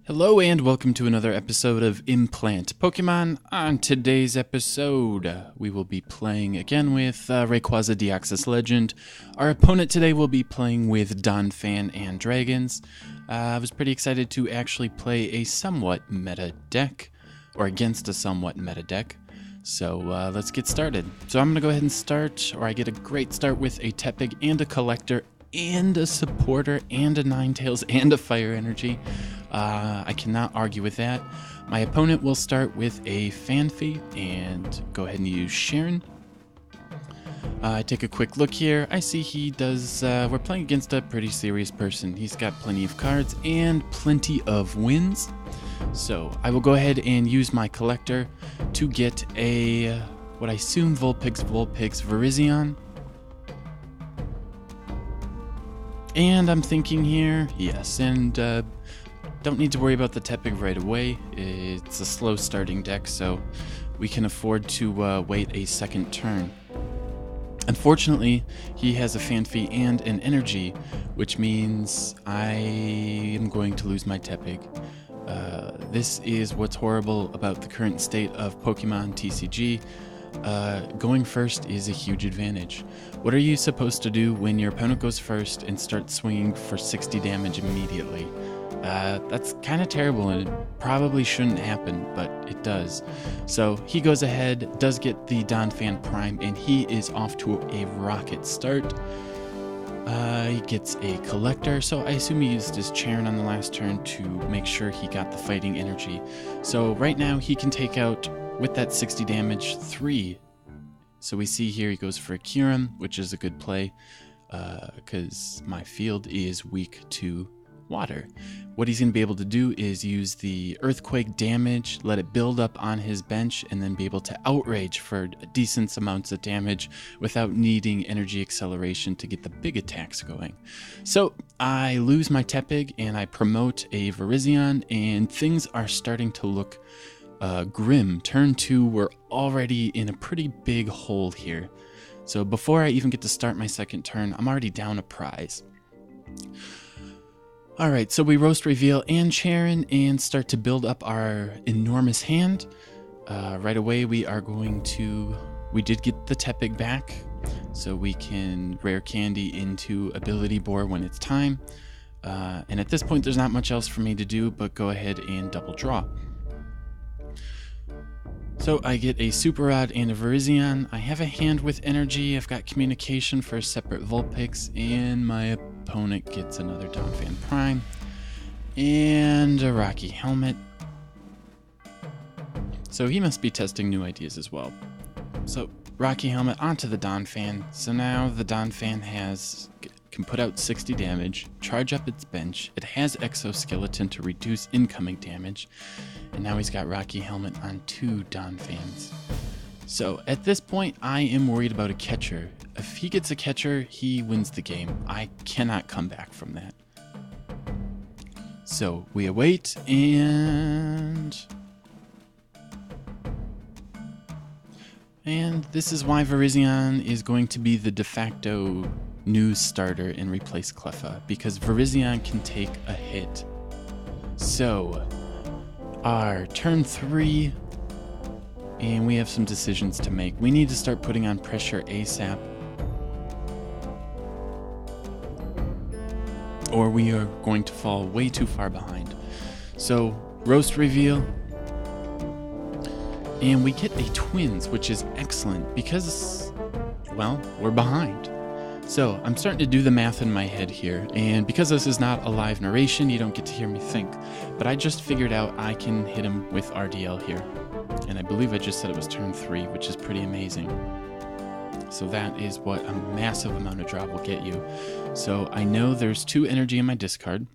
Hello and welcome to another episode of Implant Pokemon. On today's episode, we will be playing again with Rayquaza Deoxys Legend. Our opponent today will be playing with Donphan and Dragons. I was pretty excited to actually play a somewhat meta deck, or against a somewhat meta deck. So let's get started. So I'm going to go ahead and start, or I get a great start with a Tepig and a Collector and a Supporter and a Ninetales and a Fire Energy. I cannot argue with that. My opponent will start with a Phanpy and go ahead and use Sharon. I take a quick look here. I see he does, we're playing against a pretty serious person. He's got plenty of cards and plenty of wins. So I will go ahead and use my Collector to get a, what I assume Vulpix Virizion. And I'm thinking here, yes, and don't need to worry about the Tepig right away. It's a slow starting deck, so we can afford to wait a second turn. Unfortunately, he has a Phanpy and an Energy, which means I am going to lose my Tepig. This is what's horrible about the current state of Pokemon TCG. Going first is a huge advantage. What are you supposed to do when your opponent goes first and starts swinging for 60 damage immediately? That's kind of terrible and it probably shouldn't happen, but it does. So he goes ahead, does get the Donphan Prime, and he is off to a rocket start. He gets a Collector, so I assume he used his Charon on the last turn to make sure he got the Fighting Energy. So right now he can take out, with that 60 damage, 3. So we see here he goes for a Kuyrem, which is a good play, because my field is weak to water. What he's going to be able to do is use the Earthquake damage, let it build up on his bench, and then be able to Outrage for decent amounts of damage without needing Energy Acceleration to get the big attacks going. So I lose my Tepig and I promote a Virizion, and things are starting to look grim. Turn 2, we're already in a pretty big hole here. So before I even get to start my second turn, I'm already down a prize. Alright, so we Roast Reveal and Charon and start to build up our enormous hand. Right away we are going to, we did get the Tepig back, so we can Rare Candy into Ability Bore when it's time. And at this point there's not much else for me to do but go ahead and double draw. So I get a Super Rod and a Virizion. I have a hand with Energy. I've got Communication for a separate Vulpix, and my opponent gets another Donphan Prime and a Rocky Helmet. So he must be testing new ideas as well. So Rocky Helmet onto the Donphan. So now the Donphan can put out 60 damage, charge up its bench. It has Exoskeleton to reduce incoming damage. And now he's got Rocky Helmet on 2 Donphans. So at this point, I am worried about a catcher. If he gets a catcher, he wins the game. I cannot come back from that. So we await, and this is why Virizion is going to be the de facto new starter and replace Cleffa, because Virizion can take a hit. So our turn 3, and we have some decisions to make. We need to start putting on pressure ASAP, or we are going to fall way too far behind. So Roast Reveal, and we get a Twins, which is excellent because, well, we're behind. So I'm starting to do the math in my head here, and because this is not a live narration, you don't get to hear me think, but I just figured out I can hit him with RDL here. And I believe I just said it was turn 3, which is pretty amazing. So that is what a massive amount of draw will get you. So I know there's 2 energy in my discard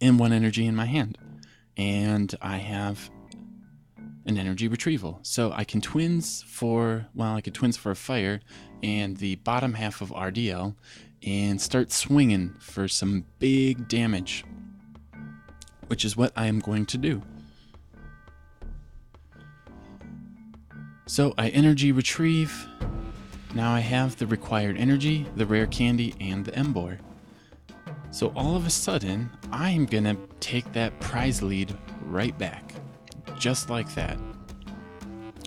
and 1 energy in my hand, and I have an energy retrieval. So I can twins for, well, I could twins for a fire and the bottom half of RDL and start swinging for some big damage, which is what I am going to do. So I energy retrieve. Now I have the required energy, the rare candy, and the Emboar. So all of a sudden, I'm gonna take that prize lead right back. Just like that.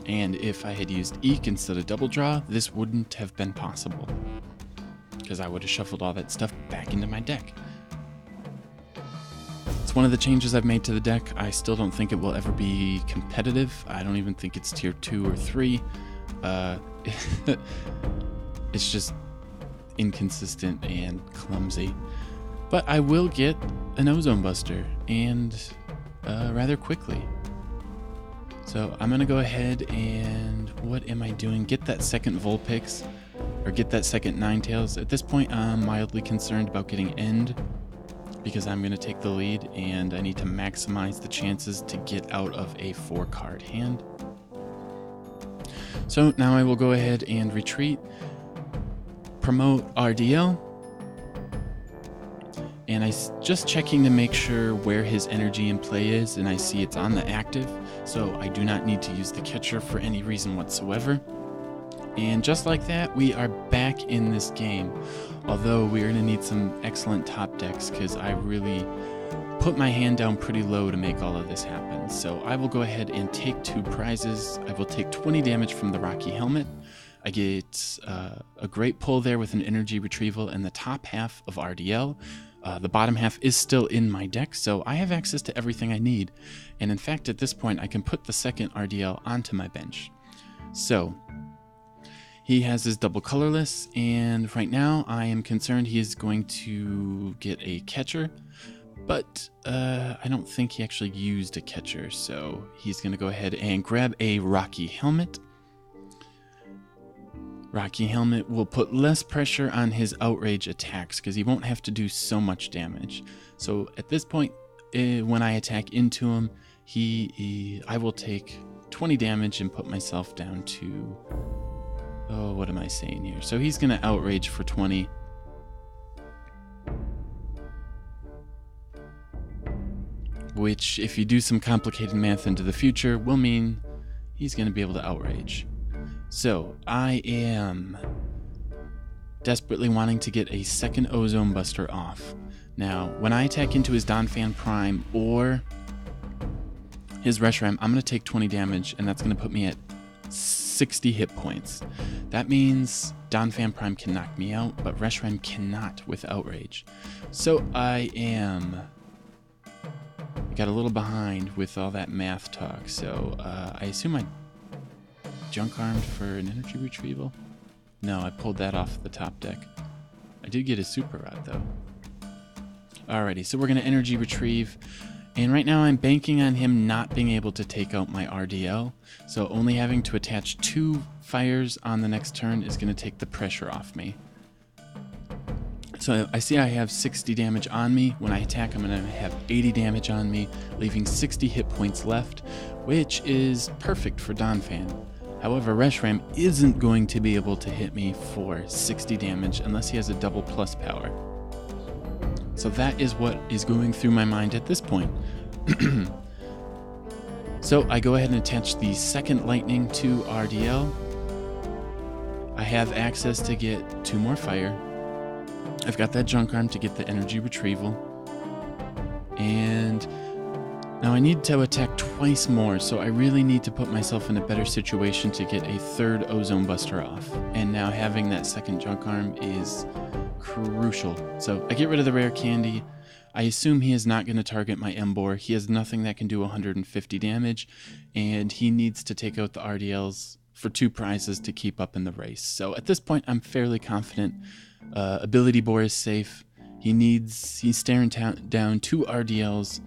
And if I had used Eek instead of Double Draw, this wouldn't have been possible. Because I would have shuffled all that stuff back into my deck. It's one of the changes I've made to the deck. I still don't think it will ever be competitive. I don't even think it's tier 2 or 3. It's just inconsistent and clumsy. But I will get an Ozone Buster, and rather quickly. So I'm going to go ahead and, what am I doing? Get that second Vulpix, or get that second Ninetales. At this point, I'm mildly concerned about getting End, because I'm going to take the lead, and I need to maximize the chances to get out of a 4-card hand. So now I will go ahead and retreat, promote RDL, and just checking to make sure where his energy in play is, and I see it's on the active, so I do not need to use the catcher for any reason whatsoever. And just like that, we are back in this game, although we're going to need some excellent top decks, because I really put my hand down pretty low to make all of this happen. So I will go ahead and take 2 prizes. I will take 20 damage from the Rocky Helmet. I get a great pull there with an energy retrieval and the top half of RDL. The bottom half is still in my deck, so I have access to everything I need. And in fact, at this point, I can put the second RDL onto my bench. So he has his double colorless, and right now I am concerned he is going to get a catcher, but I don't think he actually used a catcher, so he's going to go ahead and grab a Rocky Helmet. Rocky Helmet will put less pressure on his outrage attacks because he won't have to do so much damage. So at this point, when I attack into him, I will take 20 damage and put myself down to, oh, what am I saying here? So he's going to outrage for 20. Which, if you do some complicated math into the future, will mean he's going to be able to outrage. So, I am desperately wanting to get a second Ozone Buster off. Now, when I attack into his Donphan Prime or his Reshiram, I'm going to take 20 damage, and that's going to put me at 60 hit points. That means Donphan Prime can knock me out, but Reshiram cannot with Outrage. So, I got a little behind with all that math talk, so I assume I junk armed for an energy retrieval? No, I pulled that off the top deck. I did get a super rod though. Alrighty, so we're gonna energy retrieve, and right now I'm banking on him not being able to take out my RDL, so only having to attach 2 fires on the next turn is gonna take the pressure off me. So I see I have 60 damage on me. When I attack, I'm gonna have 80 damage on me, leaving 60 hit points left, which is perfect for Donphan. However, Reshiram isn't going to be able to hit me for 60 damage unless he has a double plus power. So that is what is going through my mind at this point. So I go ahead and attach the second lightning to RDL. I have access to get 2 more fire. I've got that junk arm to get the energy retrieval. And now I need to attack twice more, so I really need to put myself in a better situation to get a 3rd Ozone Buster off. And now having that second junk arm is crucial. So I get rid of the rare candy. I assume he is not going to target my Emboar. He has nothing that can do 150 damage, and he needs to take out the RDLs for 2 prizes to keep up in the race. So at this point, I'm fairly confident. Ability Boar is safe. He's staring down 2 RDLs.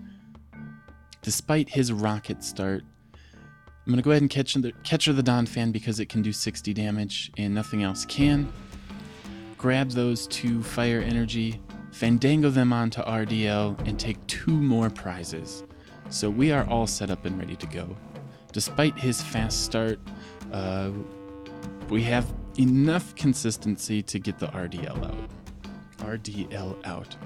Despite his rocket start, I'm going to go ahead and catcher the Donphan because it can do 60 damage and nothing else can. Grab those 2 fire energy, fandango them onto RDL, and take 2 more prizes. So we are all set up and ready to go. Despite his fast start, we have enough consistency to get the RDL out.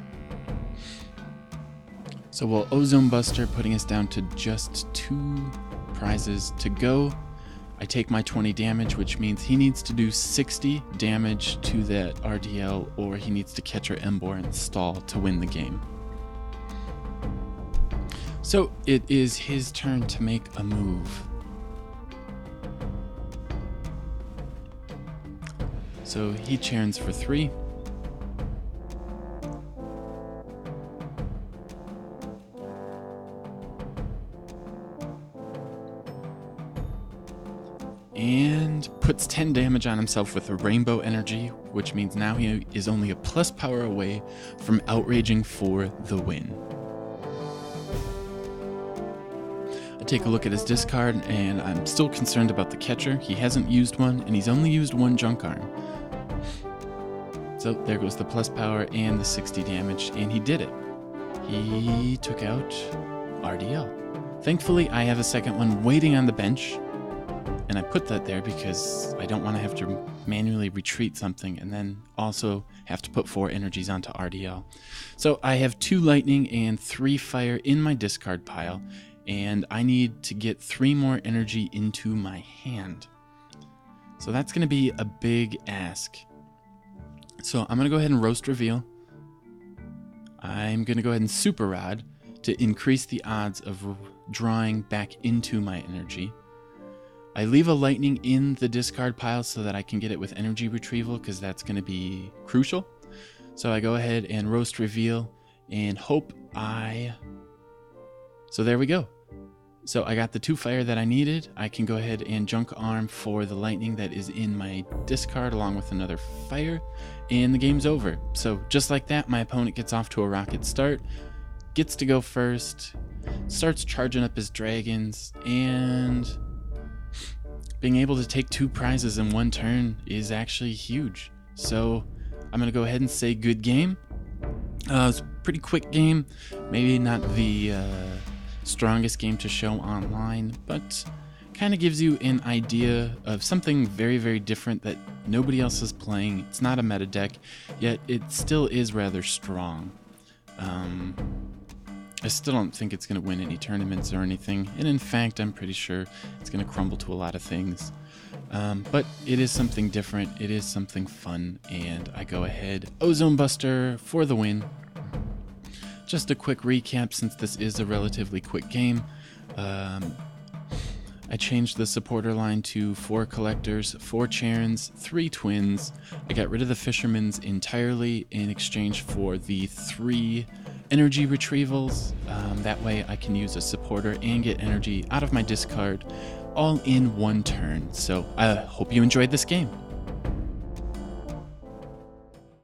So we'll Ozone Buster, putting us down to just 2 prizes to go. I take my 20 damage, which means he needs to do 60 damage to that RDL, or he needs to catch our Emboar and stall to win the game. So it is his turn to make a move. So he churns for 3. And puts 10 damage on himself with a rainbow energy, which means now he is only a plus power away from outraging for the win. I take a look at his discard, and I'm still concerned about the catcher. He hasn't used one, and he's only used one junk arm. So there goes the plus power and the 60 damage, and he did it. He took out RDL. Thankfully, I have a second one waiting on the bench. And I put that there because I don't want to have to manually retreat something and then also have to put 4 energies onto RDL. So I have 2 lightning and 3 fire in my discard pile, and I need to get 3 more energy into my hand. So that's going to be a big ask. So I'm going to go ahead and roast reveal. I'm going to go ahead and super rod to increase the odds of drawing back into my energy. I leave a lightning in the discard pile so that I can get it with energy retrieval, because that's going to be crucial. So I go ahead and roast reveal and hope So there we go. So I got the 2 fire that I needed. I can go ahead and junk arm for the lightning that is in my discard along with another fire, and the game's over. So just like that, my opponent gets off to a rocket start, gets to go first, starts charging up his dragons, and being able to take 2 prizes in one turn is actually huge. So I'm going to go ahead and say good game. It was a pretty quick game. Maybe not the strongest game to show online, but kind of gives you an idea of something very, very different that nobody else is playing. It's not a meta deck, yet it still is rather strong. I still don't think it's going to win any tournaments or anything, and in fact, I'm pretty sure it's going to crumble to a lot of things. But it is something different, it is something fun, and I go ahead, Ozone Buster for the win. Just a quick recap, since this is a relatively quick game. I changed the supporter line to 4 collectors, 4 Charons, 3 twins. I got rid of the fishermen's entirely in exchange for the 3 energy retrievals. That way I can use a supporter and get energy out of my discard all in one turn. So I hope you enjoyed this game.